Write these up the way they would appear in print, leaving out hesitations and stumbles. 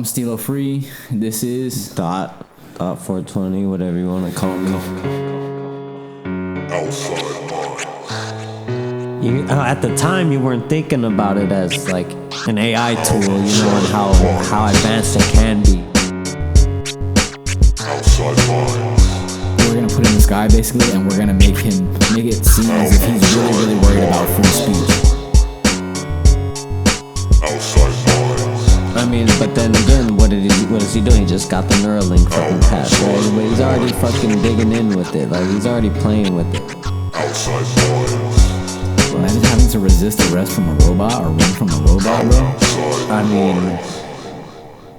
I'm Steelo Free. This is Dot 420, whatever you want to call me. At the time, you weren't thinking about it as like an AI tool, you know, and how advanced it can be. we're gonna put in this guy basically, and we're gonna make it seem as if he's really worried about free speech. I mean, but then again, what is he doing? He just got the Neuralink fucking patch, right? But he's already fucking digging in with it. Like, he's already playing with it. Imagine having to resist arrest from a robot or run from a robot, bro. I mean,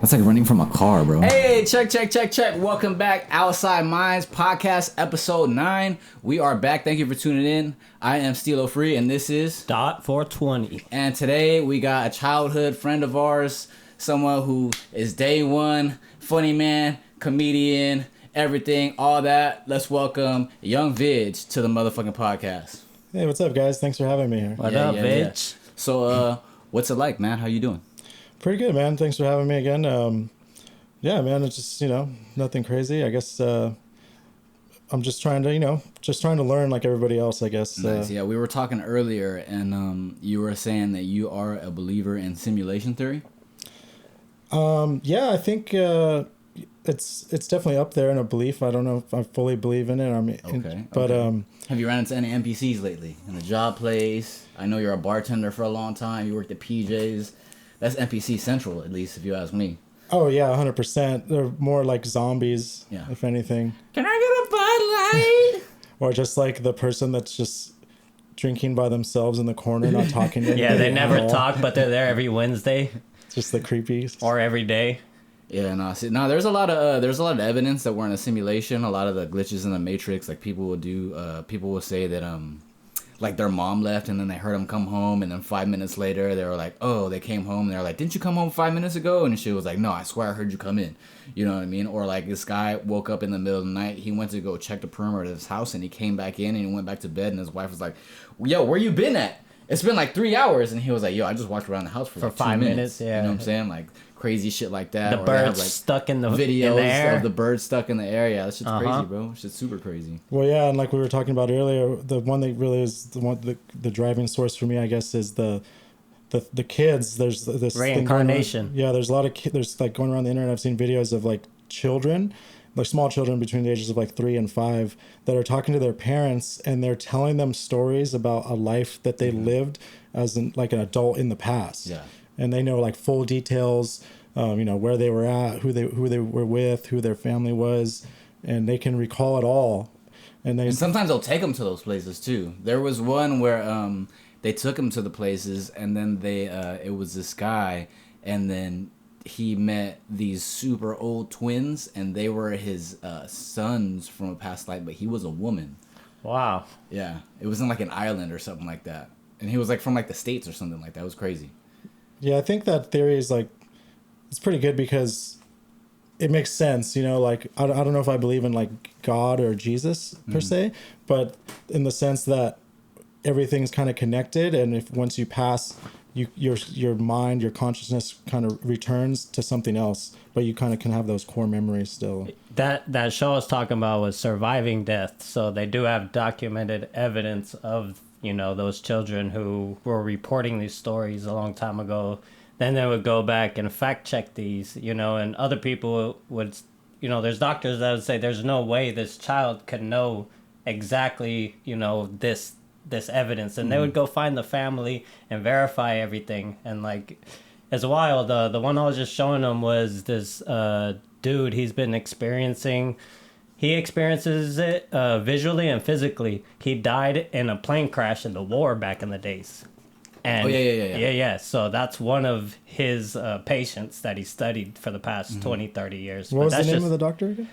that's like running from a car, bro. Hey, check. Welcome back. Outside Minds Podcast, episode 9. We are back. Thank you for tuning in. I am Steelo Free, and this is Dot 420. And today we got a childhood friend of ours, someone who is day one, funny man, comedian, everything, all that. Let's welcome Young Vig to the motherfucking podcast. Hey, what's up, guys? Thanks for having me here. What up, Vig? Yeah. So, what's it like, man? How you doing? Pretty good, man. Thanks for having me again. Yeah, man, it's just, nothing crazy. I guess I'm just trying to learn like everybody else, I guess. Nice. Yeah, we were talking earlier, and you were saying that you are a believer in simulation theory. Yeah, I think it's definitely up there in a belief. I don't know if I fully believe in it. Okay. Have you run into any NPCs lately in the job place? I know you're a bartender for a long time. You worked at PJ's. That's NPC central, at least, if you ask me. Oh yeah, 100%. They're more like zombies, if anything. Can I get a Bud Light? Or just like the person that's just drinking by themselves in the corner, not talking to anybody. Yeah, they never talk, but they're there every Wednesday. Just the creepy. Or every day. Yeah, there's a lot of evidence that we're in a simulation. A lot of the glitches in the Matrix, like people will say that like their mom left and then they heard them come home, and then 5 minutes later they were like, oh, they came home, and they're like, didn't you come home 5 minutes ago? And she was like, no, I swear I heard you come in. You know what I mean? Or like this guy woke up in the middle of the night, he went to go check the perimeter of his house, and he came back in and he went back to bed, and his wife was like, yo, where you been at? It's been like 3 hours. And he was like, yo, I just walked around the house for like 5 minutes. Yeah. You know what I'm saying? Like crazy shit like that. The birds like stuck in the videos in the air. of the birds stuck in the air. Yeah, that shit's crazy, bro. Shit's super crazy. Well, yeah, and like we were talking about earlier, the one that really is the driving source for me, I guess, is the kids. There's this Reincarnation. There's a lot of there's like going around the internet. I've seen videos of like children, like small children between the ages of like 3 and 5, that are talking to their parents, and they're telling them stories about a life that they lived as an adult in the past. Yeah. And they know like full details, where they were at, who they were with, who their family was, and they can recall it all. And sometimes they'll take them to those places too. There was one where they took him to the places, and then it was this guy, and then he met these super old twins, and they were his sons from a past life, but he was a woman. Wow. Yeah, it was in like an island or something like that, and he was like from like the States or something like that. It was crazy. Yeah, I think that theory is like, it's pretty good because it makes sense, like, I don't know if I believe in like God or Jesus per se, but in the sense that everything's kind of connected, and if once you pass, your mind, your consciousness kind of returns to something else, but you kind of can have those core memories still. That show I was talking about was surviving death, so they do have documented evidence of those children who were reporting these stories a long time ago. Then they would go back and fact check these, and other people would, there's doctors that would say there's no way this child could know exactly, this evidence. And they would go find the family and verify everything. And like, it's wild. The one I was just showing them was this dude. He experiences it visually and physically. He died in a plane crash in the war back in the days. And yeah. So that's one of his patients that he studied for the past 20, 30 years. What was the name of the doctor again?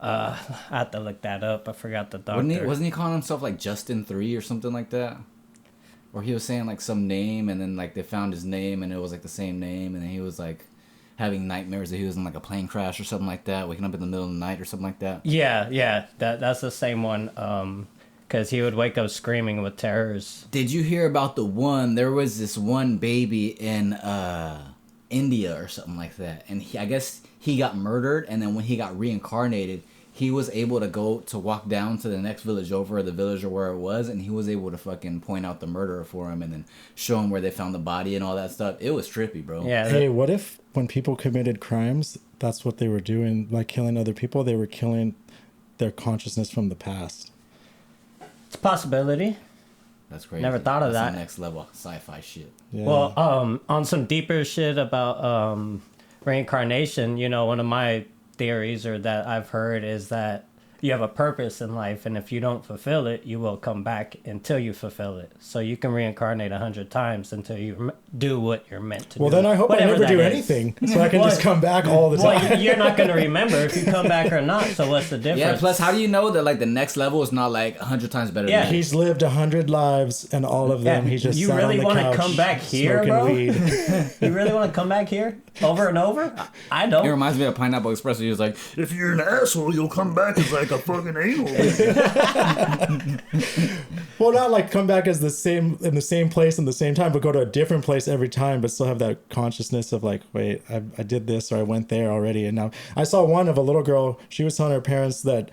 I have to look that up. I forgot the doctor. Wasn't he calling himself like Justin 3 or something like that? Or he was saying like some name, and then like they found his name, and it was like the same name, and then he was like having nightmares that he was in like a plane crash or something like that, waking up in the middle of the night or something like that. Yeah, that's the same one. Because he would wake up screaming with terrors. Did you hear about the one? There was this one baby in India or something like that, and I guess he got murdered, and then when he got reincarnated, he was able to go to walk down to the next village over, or the village or where it was, and he was able to fucking point out the murderer for him, and then show him where they found the body and all that stuff. It was trippy, bro. Yeah. Hey, what if when people committed crimes, that's what they were doing, like killing other people? They were killing their consciousness from the past. It's a possibility. That's crazy. Never thought of That's that. some next level sci-fi shit. Yeah. Well, on some deeper shit about reincarnation, you know, one of my theories or that I've heard is that you have a purpose in life, and if you don't fulfill it, you will come back until you fulfill it. So you can reincarnate 100 times until you do what you're meant to do. Well, then I hope I Whatever never that do is. anything, so I can just come back all the time. Well, you're not going to remember if you come back or not. So what's the difference? Yeah. Plus, how do you know that like the next level is not like 100 times better? Yeah. Than He's lived 100 lives, and all of them, Yeah, he just you sat really on the wanna couch come back here, smoking bro? weed. You really want to come back here over and over? I don't. It reminds me of Pineapple Express. He was like, If you're an asshole, you'll come back as like a fucking anal. Well, not like come back as the same in the same place in the same time, but go to a different place every time, but still have that consciousness of like, wait, I did this or I went there already, and now I saw one of a little girl. She was telling her parents that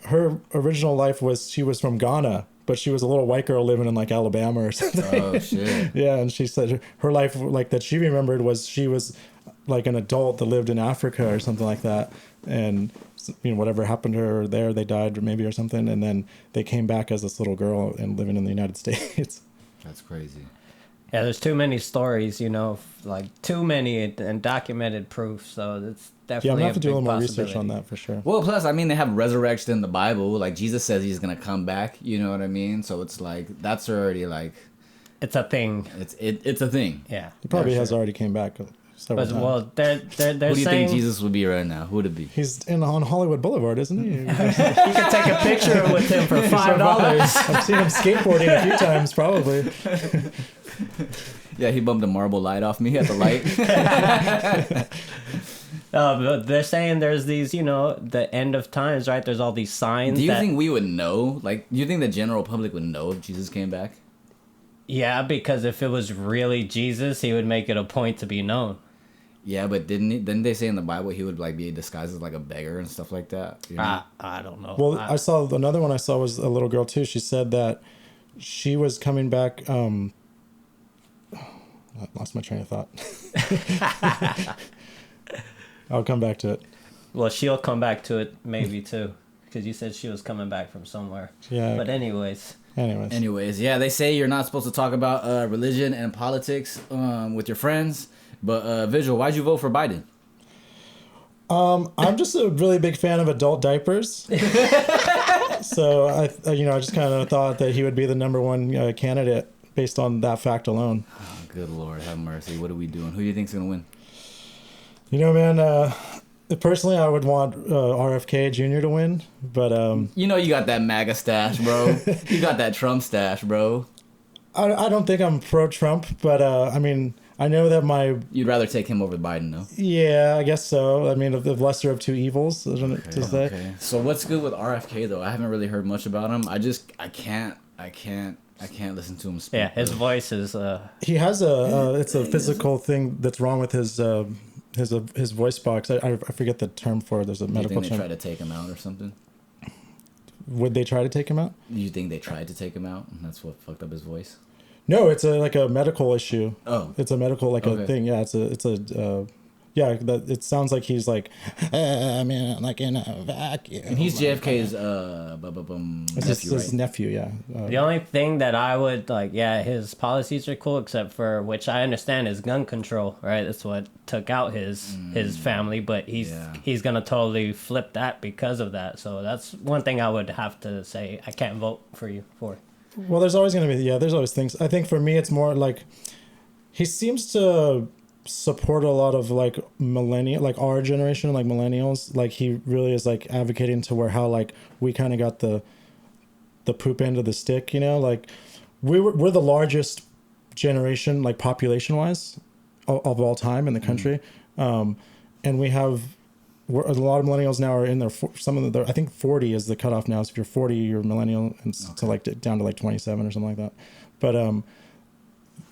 her original life was she was from Ghana, but she was a little white girl living in like Alabama or something. "Oh shit." Yeah, and she said her life like that she remembered was she was like an adult that lived in Africa or something like that, and you know whatever happened to her there, they died maybe or something, and then they came back as this little girl and living in the United States. That's crazy. Yeah, there's too many stories, you know, like too many and documented proof. So it's Yeah, I'm definitely gonna have to do a big little more research possibility. on that for sure. Well, plus, I mean, they have resurrection in the Bible. Like Jesus says he's gonna come back. You know what I mean? So it's like that's already like It's a thing. it's a thing. Yeah. He probably Yeah, has sure. already came back several But times. well, they're Who do you saying think Jesus would be right now? Who would it be? He's on Hollywood Boulevard, isn't he? you can take a picture with him for $5. I've seen him skateboarding a few times, probably. Yeah, he bumped a marble light off me at the light. But they're saying there's these, you know, the end of times, right? There's all these signs. Do you that, think we would know? Like, do you think the general public would know if Jesus came back? Yeah, because if it was really Jesus, he would make it a point to be known. Yeah, but didn't they say in the Bible he would like be disguised as like a beggar and stuff like that? You know? I don't know. Well, I saw another one I saw was a little girl too. She said that she was coming back. I lost my train of thought. I'll come back to it. Well, she'll come back to it maybe too, because you said she was coming back from somewhere. Yeah. But anyways, Anyways, yeah, they say you're not supposed to talk about religion and politics with your friends. But Vigil, why'd you vote for Biden? I'm just a really big fan of adult diapers. So I just kind of thought that he would be the number one candidate based on that fact alone. Oh, good Lord, have mercy. What are we doing? Who do you think's gonna win? You know, man, personally, I would want RFK Jr. to win, but You know you got that MAGA stash, bro. You got that Trump stash, bro. I don't think I'm pro-Trump, but I mean, I know that You'd rather take him over Biden, though. yeah, I guess so. I mean, the lesser of two evils, isn't it to say? Okay. So what's good with RFK though? I haven't really heard much about him. I can't listen to him speak. yeah, his bro. voice is He has it's a physical thing that's wrong with his voice box. I forget the term for it. There's a Do you medical think they term. tried to take him out or something? Would they try to take him out? You think they tried to take him out and that's what fucked up his voice? No, it's like a medical issue. Oh. It's a medical a Okay. thing. Yeah, it sounds like he's like, I mean, like in a vacuum. And he's JFK's It's just nephew, his right? nephew, yeah. the only thing that I would like. Yeah, his policies are cool, except for which I understand is gun control. Right, that's what took out his family, but Yeah. he's gonna totally flip that because of that. So that's one thing I would have to say. I can't vote for you for. Well, there's always going to be, there's always things. I think for me, it's more like he seems to support a lot of like like our generation, like millennials. Like he really is like advocating to where how like we kind of got the poop end of the stick, you know, like we're the largest generation, like population wise of all time in the country. And we have, a lot of millennials now are in their I think 40 is the cutoff now. So if you're 40, you're a millennial, and to like down to like 27 or something like that. But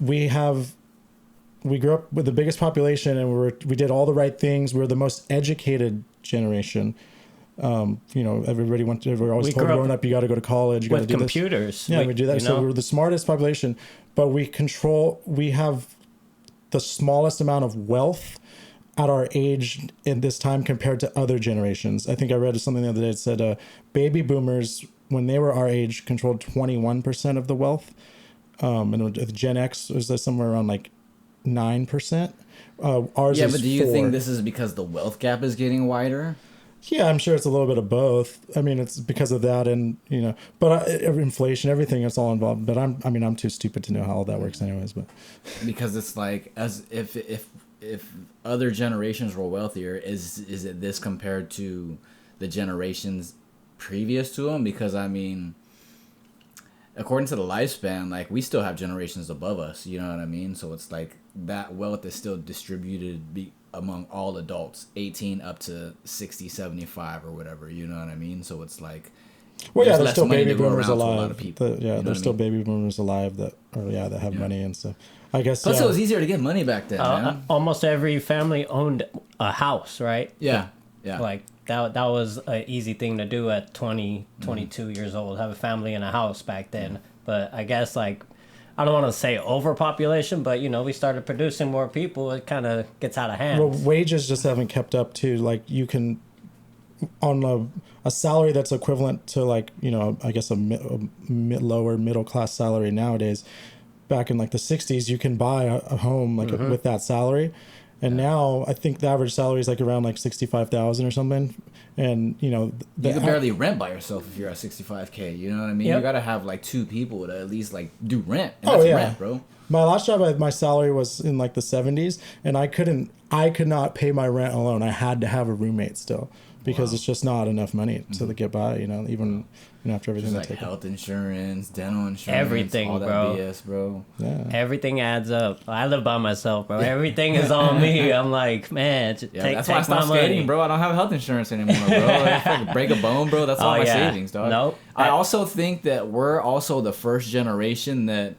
we have we grew up with the biggest population, and we did all the right things. We were the most educated generation. Everybody we're always told growing up, you got to go to college, you got to do computers. This. Yeah, we do that. So we're the smartest population, but we have the smallest amount of wealth at our age in this time compared to other generations. I think I read something the other day that said baby boomers, when they were our age, controlled 21% of the wealth. And with Gen X was somewhere around like 9%. Ours is but do you 4%. think this is because the wealth gap is getting wider? Yeah, I'm sure it's a little bit of both. I mean, it's because of that, and but inflation, everything, it's all involved. But I'm too stupid to know how all that works, anyways. But because it's like, as if other generations were wealthier, is it this compared to the generations previous to them? Because I mean, according to the lifespan, like, we still have generations above us. You know what I mean? So it's like that wealth is still distributed among all adults, 18 up to 60, 75 or whatever, you know what I mean? So it's like, well, yeah, there's less still money baby to go boomers around to a alive. lot of people, There's still baby boomers alive that have money and stuff. I guess. Plus, it was easier to get money back then, man. Almost every family owned a house, right? Yeah. Like that was an easy thing to do at 20, 22 years old, have a family in a house back then. But I guess, like, I don't want to say overpopulation, but we started producing more people. It kind of gets out of hand. Well, wages just haven't kept up too. Like, you can, on a salary that's equivalent to, like, I guess lower middle class salary nowadays. Back in like the 60s, you can buy a home like with that salary. And now I think the average salary is like around like 65,000 or something. And you can barely rent by yourself if you're at 65K. You know what I mean? Yep. You gotta have like 2 people to at least like do rent. And that's rent, bro. My last job, my salary was in like the 70s, and I could not pay my rent alone. I had to have a roommate still, because it's just not enough money to get by. Even after everything. Just like health insurance, dental insurance, everything, all that bro. BS, bro. Yeah. Everything adds up. I live by myself, bro. Everything is on me. I'm like, man, that's why I stopped skating, bro. I don't have health insurance anymore, bro. If I could break a bone, bro, that's all my savings, dog. Nope. I also think that we're also the first generation that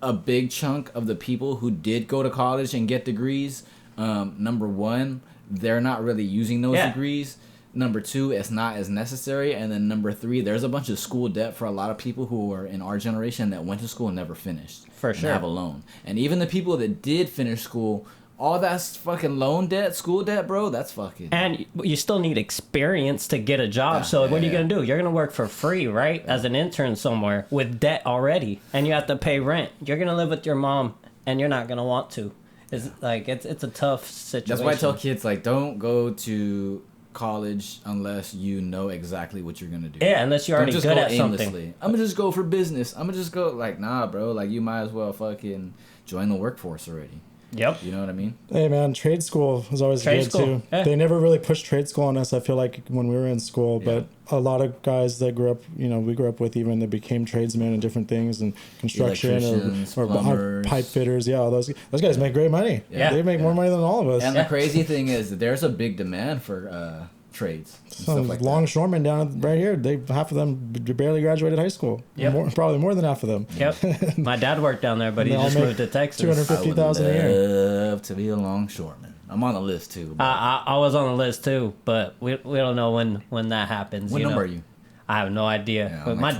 a big chunk of the people who did go to college and get degrees, number one, they're not really using those degrees. Number two, it's not as necessary. And then number three, there's a bunch of school debt for a lot of people who are in our generation that went to school and never finished. For sure. And have a loan. And even the people that did finish school, all that's fucking loan debt, school debt, bro, that's fucking... And you still need experience to get a job. So what are you going to do? You're going to work for free, right? As an intern somewhere with debt already. And you have to pay rent. You're going to live with your mom, and you're not going to want to. It's like, it's a tough situation. That's why I tell kids, like, don't go to college unless you know exactly what you're gonna do. Yeah, unless you're already good at something. I'm gonna just go for business. I'm gonna just go, like, nah, bro. Like, you might as well fucking join the workforce already. Yep. You know what I mean? Hey, man, trade school was always good too. Yeah. They never really pushed trade school on us, I feel like, when we were in school. But a lot of guys that grew up, we grew up with, even that became tradesmen and different things, and construction or pipe fitters. Yeah, all those guys make great money. Yeah. They make more money than all of us. And the crazy thing is that there's a big demand for trades. Some like longshoremen down right here, half of them barely graduated high school. Yep. Probably more than half of them. Yep. My dad worked down there, but he just moved to Texas. $250,000 a year. Love to be a longshoreman. I'm on the list too. I was on the list too, but we don't know when that happens. What number are you? I have no idea. Yeah, But like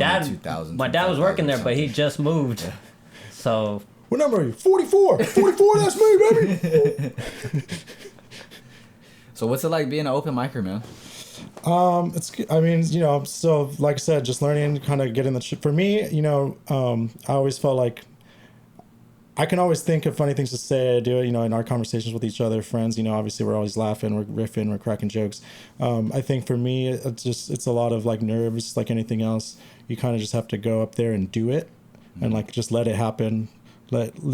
my dad was working there, but he just moved. Yeah. So. What number are you? 44. 44. That's me, baby. So what's it like being an open micer, man? So like I said, just learning, kind of getting for me, I always felt like I can always think of funny things to say. I do it, in our conversations with each other, friends, obviously we're always laughing, we're riffing, we're cracking jokes. I think for me, it's a lot of like nerves, like anything else. You kind of just have to go up there and do it and like, just let it happen.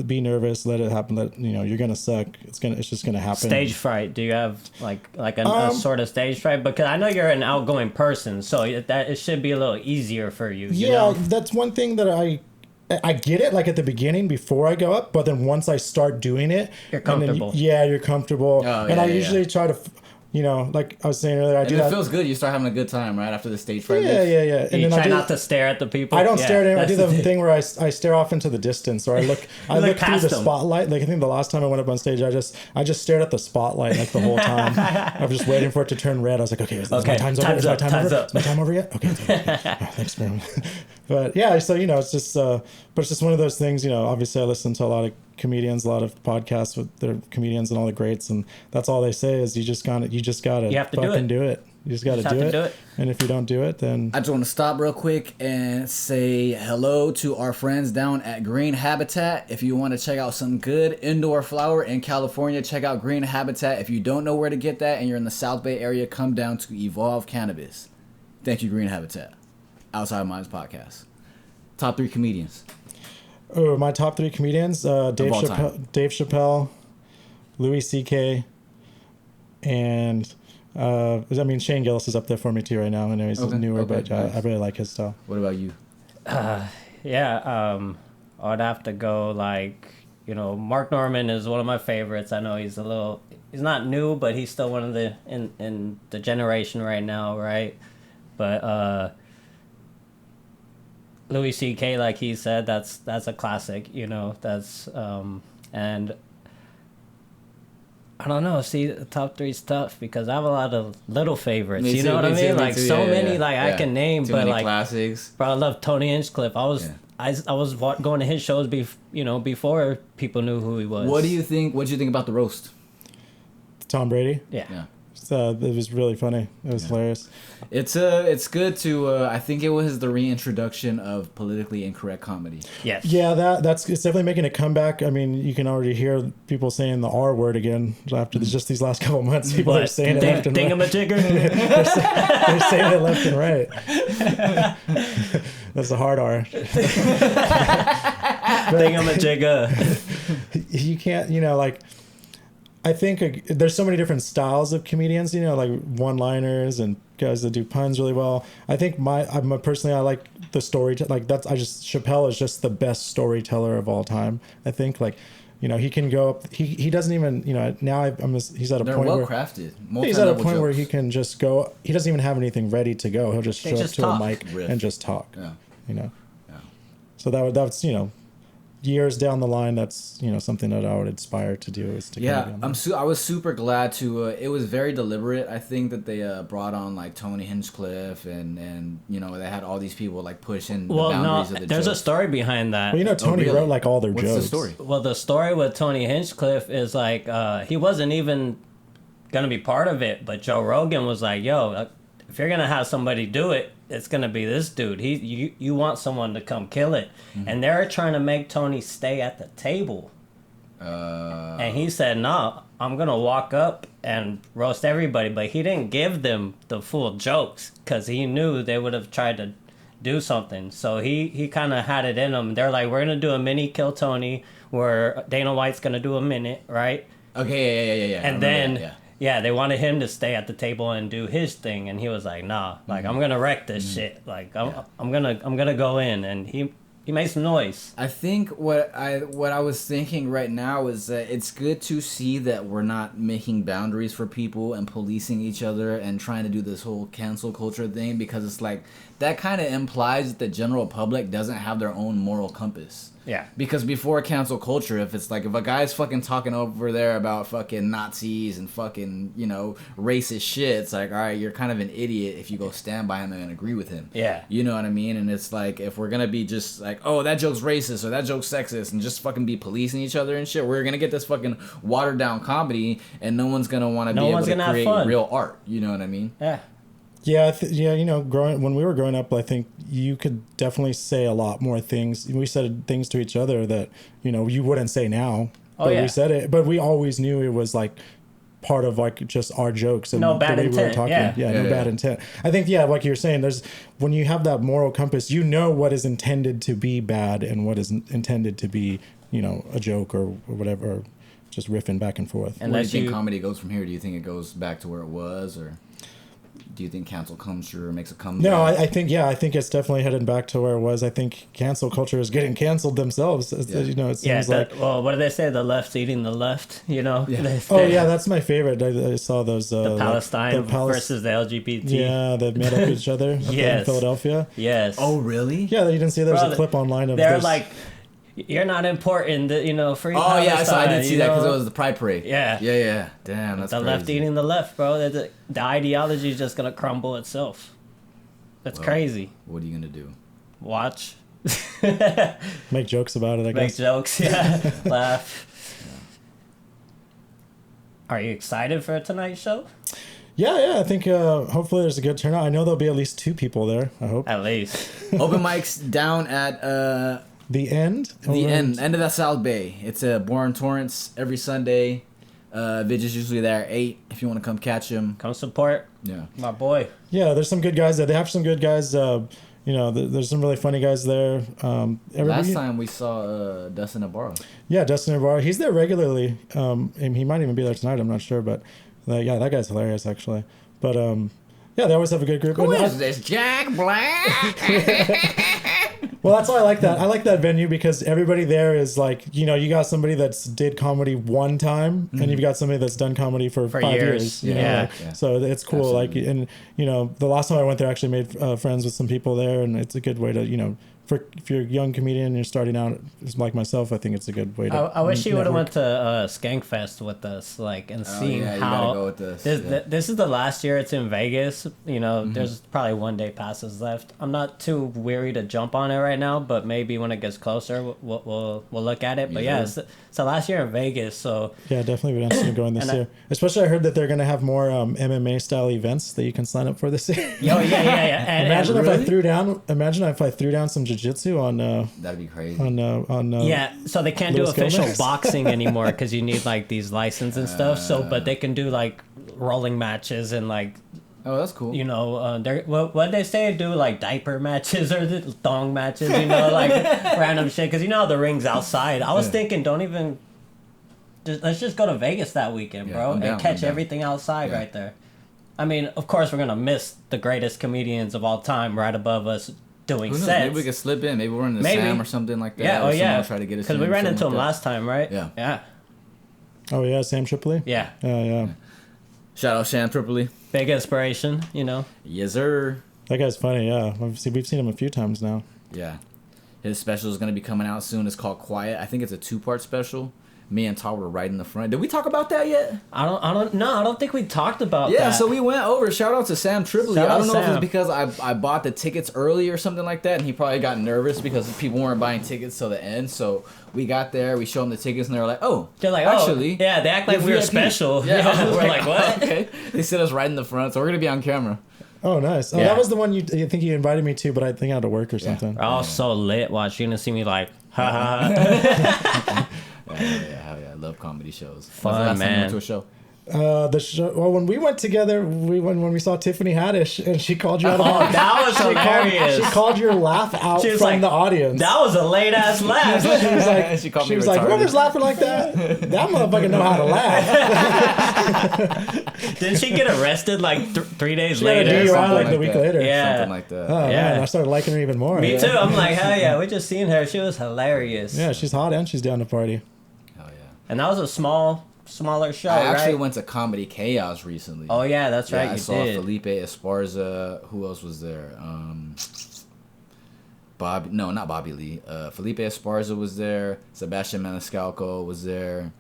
Be nervous, let it happen. You're gonna suck. It's just gonna happen. Stage fright. Do you have like a sort of stage fright? Because I know you're an outgoing person, so it should be a little easier for you. You know? That's one thing that I get it, like at the beginning before I go up, but then once I start doing it, you're comfortable. You're comfortable. I usually try to you know, like I was saying earlier, I And do it that. feels good. You start having a good time right after the stage fright. Yeah, leaves. yeah, yeah. And You then I try do, not to stare at the people. I don't Yeah, stare at him. I do that's the thing where I stare off into the distance, or I look look through past the them. spotlight. Like I think the last time I went up on stage, I just stared at the spotlight like the whole time. I was just waiting for it to turn red. I was like, okay, is my Okay, time's over? time's Is my up, time time's over? up. Is my time over yet? Okay. Oh, thanks, man. But yeah, so you know, it's just, but it's just one of those things. You know, obviously, I listen to a lot of comedians, a lot of podcasts with their comedians and all the greats, and that's all they say is you just gotta You have to do fucking it. do it. You just gotta just have do to it. do it. And if you don't do it, then I just want to stop real quick and say hello to our friends down at Green Habitat. If you want to check out some good indoor flower in California, check out Green Habitat. If you don't know where to get that and you're in the South Bay area, come down to Evolve Cannabis. Thank you, Green Habitat. Outside Minds Podcast. Top 3 comedians. oh, my top 3 comedians: Dave all time. Chappelle, Louis C.K., and I mean Shane Gillis is up there for me too right now. I know he's Okay, newer, okay, but nice. I really like his style. What about you? Yeah, I'd have to go like, you know, Mark Norman is one of my favorites. I know he's not new, but he's still one of the in the generation right now, right? But Louis C.K., like he said, that's a classic, you know. That's and I don't know. See, the top 3 is tough because I have a lot of little favorites. Me you too, know what I me mean? too, me Like too. so Yeah, many, yeah, like I yeah. can name, Too but many like classics. bro, I love Tony Hinchcliffe. I was going to his shows before people knew who he was. What do you think about the roast? Tom Brady. Yeah. Yeah. It was really funny. It was hilarious. It's good to I think it was the reintroduction of politically incorrect comedy. Yes. Yeah, it's definitely making a comeback. I mean, you can already hear people saying the R word again after just these last couple months. People are saying it left and right. Dingamajigger. They're saying it left and right. That's a hard R. Dingamajigger. You can't, you know, like, I think there's so many different styles of comedians, you know, like one-liners and guys that do puns really well. I think personally, I like the story. Like Chappelle is just the best storyteller of all time. I think, like, you know, he can go up. He doesn't even, you know, now he's at a They're point well where crafted. he's at a point where he can just go. He doesn't even have anything ready to go. He'll just show up just to talk. a mic Riff. and just talk. Yeah. You know. Yeah. So that's, you know, years down the line, that's, you know, something that I would aspire to do is to Yeah, kind of I was super glad to. It was very deliberate. I think that they brought on like Tony Hinchcliffe and you know they had all these people like pushing the Well, no, boundaries of the there's a jokes. story behind that. Well, you know, Tony really? wrote like all their What's jokes. the story? Well, the story with Tony Hinchcliffe is like he wasn't even gonna be part of it, but Joe Rogan was like, "Yo, if you're gonna have somebody do it, it's gonna be this dude. You want someone to come kill it." Mm-hmm. And they're trying to make Tony stay at the table, and he said, "No, I'm gonna walk up and roast everybody." But he didn't give them the full jokes because he knew they would have tried to do something. So he kind of had it in him. They're like, "We're gonna do a mini Kill Tony, where Dana White's gonna do a minute, right?" Okay, yeah. I And remember then that, yeah. yeah, they wanted him to stay at the table and do his thing, and he was like, "Nah, like I'm gonna wreck this shit. Like I'm gonna go in." And he made some noise. I think what I was thinking right now is that it's good to see that we're not making boundaries for people and policing each other and trying to do this whole cancel culture thing, because it's like that kind of implies that the general public doesn't have their own moral compass. Yeah. Because before cancel culture, if it's like if a guy's fucking talking over there about fucking Nazis and fucking, you know, racist shit, it's like, all right, you're kind of an idiot if you go stand by him and agree with him. Yeah. You know what I mean? And it's like, if we're gonna be just like, oh, that joke's racist or that joke's sexist and just fucking be policing each other and shit, we're gonna get this fucking watered down comedy and no one's gonna want to be able one's to gonna have create fun. real art. You know what I mean? Yeah. Yeah, you know, when we were growing up, I think you could definitely say a lot more things. We said things to each other that, you know, you wouldn't say now. Oh, But yeah. we said it, but we always knew it was like part of like just our jokes and No bad the way we were intent, talking. yeah. No Yeah. bad intent. I think, yeah, like you're saying, when you have that moral compass, you know what is intended to be bad and what is intended to be, you know, a joke or whatever, or just riffing back and forth. Where do you Unless think you comedy goes from here? Do you think it goes back to where it was, or Do you think cancel culture makes a comeback? No, I think it's definitely headed back to where it was. I think cancel culture is getting canceled themselves. You know, it seems like. Well, what do they say? The left's eating the left. You know. Yeah. That's my favorite. I saw those. The Palestine versus the LGBT. Yeah, they met up each other in Philadelphia. Yes. Oh, really? Yeah, you didn't see there's a clip online of. They're like, you're not important. You know, free. Oh yeah, I did see you that know? because it was the Pride Parade. Yeah. Yeah. Damn, that's the crazy. left eating the left, bro. The ideology is just gonna crumble itself. That's crazy. What are you gonna do? Watch. Make jokes about it. I Make guess. jokes. Yeah. Laugh. Are you excited for tonight's show? Yeah. I think hopefully there's a good turnout. I know there'll be at least 2 people there. I hope. At least. Open mics down at The end. the end of that South Bay. It's a Bourne Torrance every Sunday. Vig is usually there at 8 if you want to come catch him. Come support Yeah. my boy. Yeah, there's some good guys there. They have some good guys. You know, there's some really funny guys there. Last time we saw Dustin Navarro. Yeah, Dustin Navarro. He's there regularly. And he might even be there tonight. I'm not sure, but yeah, that guy's hilarious actually. But yeah, they always have a good group. Who And is this? Jack Black? Well, that's why I like that. I like that venue because everybody there is like, you know, you got somebody that's did comedy one time, and you've got somebody that's done comedy for 5 years. You know, Yeah. like, so it's cool. Absolutely. Like, and you know, the last time I went there, I actually made friends with some people there, and it's a good way to, you know, if you're a young comedian and you're starting out like myself, I think it's a good way to. I wish you would have network. went to Skankfest with us, like, and seen yeah, you how gotta go with us. This is the last year it's in Vegas. You know, there's probably 1 day passes left. I'm not too weary to jump on it right now, but maybe when it gets closer, we'll look at it. But yeah, it's the last year in Vegas, so Yeah, definitely be interested in going this year. Especially, I heard that they're going to have more MMA style events that you can sign up for this year. yeah. And, Imagine if really? I threw down some jiu-jitsu on That'd be crazy. Yeah, so they can't Louis do official Gomez. boxing anymore because you need like these license and stuff. So, but they can do like rolling matches and like, Oh, that's cool. you know, what they say, do like diaper matches or the thong matches, you know, like random shit. Because you know how the ring's outside. I was thinking, let's just go to Vegas that weekend, bro, I'm down, and catch I'm down. everything outside Yeah. right there. I mean, of course, we're gonna miss the greatest comedians of all time right above us doing Who knows? sets. Maybe we could slip in. Maybe we're in the Maybe. Sam or something like that. Yeah, or oh yeah. Try to get us Because we in, ran something into him like that. last time, right? Yeah. Yeah. Oh yeah, Sam Tripoli. Yeah. Yeah. Shout out Sham Tripoli. Big inspiration, you know. Yes, sir. That guy's funny. Yeah, we've seen him a few times now. Yeah. His special is going to be coming out soon. It's called Quiet. I think it's a 2-part special. Me and Todd were right in the front. Did we talk about that yet? I don't think we talked about Yeah, that. so we went over. Shout out to Sam Tripoli. Shout I out don't know if Sam. it's because I bought the tickets early or something like that, and he probably got nervous because people weren't buying tickets till the end. So we got there, we showed them the tickets, and they were like, "Oh, They're like, actually, yeah, they act like you're we were VIP." special. Yeah, Yeah, we're like, what? Okay, they sit us right in the front, so we're gonna be on camera. Oh, nice. Oh, Yeah. that was the one you think you invited me to, but I think I had to work or something. I was so lit. Watch, you're gonna see me like, ha ha. ha. Yeah, I love comedy shows. Fun, When's the last time you man. went to a show? The show. Well, when we went together, when we saw Tiffany Haddish, and she called you out of Oh, that was hilarious. She called your laugh out She was from like, the audience. That was a late ass laugh. She was like, She called she me was like, retarded. whoever's laughing like that, that motherfucker know how to laugh. Didn't she get arrested like 3 days She had to later? do you out something like the like week that. later. Yeah. Something like that. Oh Yeah. man, I started liking her even more. Me too. I'm like, hell yeah, we just seen her. She was hilarious. Yeah, she's hot and she's down to party. Hell yeah. And that was a smaller show, I actually right? went to Comedy Chaos recently. Oh yeah, that's right. I You saw did. Felipe Esparza. Who else was there? Not Bobby Lee. Felipe Esparza was there. Sebastian Maniscalco was there.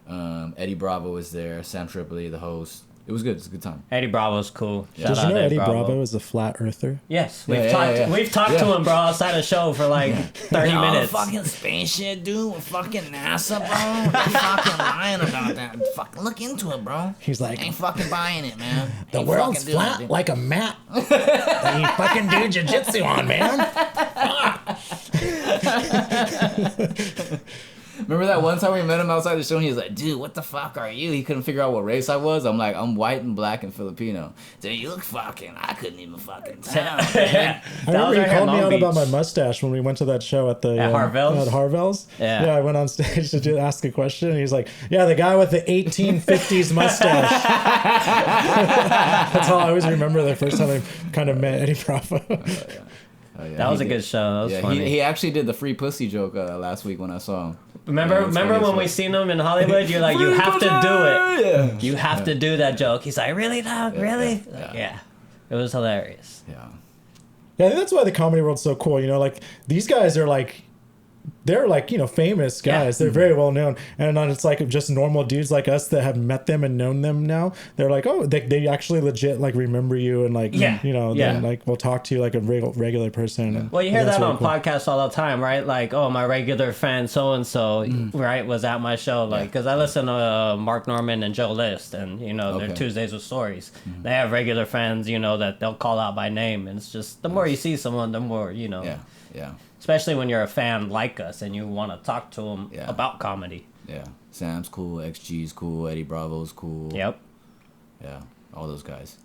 Eddie Bravo was there. Sam Tripoli, the host. It was good. It's a good time. Eddie Bravo's cool. Shout Did you out know Eddie Bravo. Bravo is a flat earther? Yes, Yeah, we've yeah, talked. yeah. We've talked to him, bro, outside the show for like 30 minutes. Fucking spaceship, dude. With fucking NASA, bro. They're fucking lying about that. Fucking look into it, bro. He's like, Ain't fucking buying it, man. the Ain't world's fucking doing it, flat dude. like a map. that you fucking do jiu-jitsu on, man. Remember that one time we met him outside the show and he was like, dude, what the fuck are you? He couldn't figure out what race I was. I'm like, I'm white and black and Filipino. Dude, you look fucking. I couldn't even fucking tell. Yeah. I remember he right here in called me Long out about Beach. my mustache when we went to that show at the At Harvell's? At Harvell's. Yeah. I went on stage to ask a question, and he's like, "Yeah, the guy with the 1850s mustache." That's all I always remember the first time I kind of met Eddie Bravo. Oh, yeah, That was he a did. good show. That was Yeah, funny. he actually did the free pussy joke last week when I saw him. Remember Yeah, it's funny as when we fuck. seen him in Hollywood? You're like, you have to do it. Yeah. You have to do that joke. He's like, really, dog? Really? yeah, Like, yeah. yeah. It was hilarious. Yeah. Yeah, I think that's why the comedy world's so cool. You know, like these guys are like, they're like, you know, famous guys. Yeah. They're very well known, and then it's like just normal dudes like us that have met them and known them now. They're like, oh, they actually legit like remember you and like, Yeah. you know, Yeah. then like we'll talk to you like a regular person. Well, you hear That's that really on cool. podcasts all the time, right? Like, oh, my regular fan so and so, right, was at my show. Like, because I listen to Mark Norman and Joe List, and you know, they're Okay. Tuesdays with Stories. They have regular fans, you know, that they'll call out by name, and it's just the more you see someone, the more you know. Yeah. Yeah. Especially when you're a fan like us and you want to talk to them Yeah. about comedy. Yeah. Sam's cool. XG's cool. Eddie Bravo's cool. Yep. Yeah. All those guys.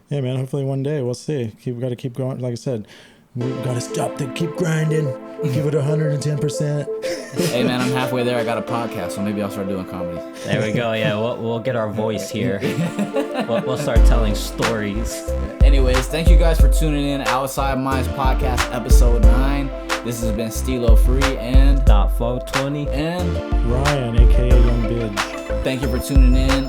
Yeah, man. Hopefully one day we'll see. We got to keep going. Like I said, we got to stop to keep grinding. Give it 110%. Hey man, I'm halfway there. I got a podcast, so maybe I'll start doing comedy. There we go. Yeah, we'll get our voice here. We'll start telling stories. Anyways, thank you guys for tuning in. Outside Minds Podcast, episode 9. This has been Steelo Free and Dot 420. Ryan, aka Young Vig. thank you for tuning in.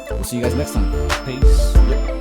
We'll see you guys next time. Peace.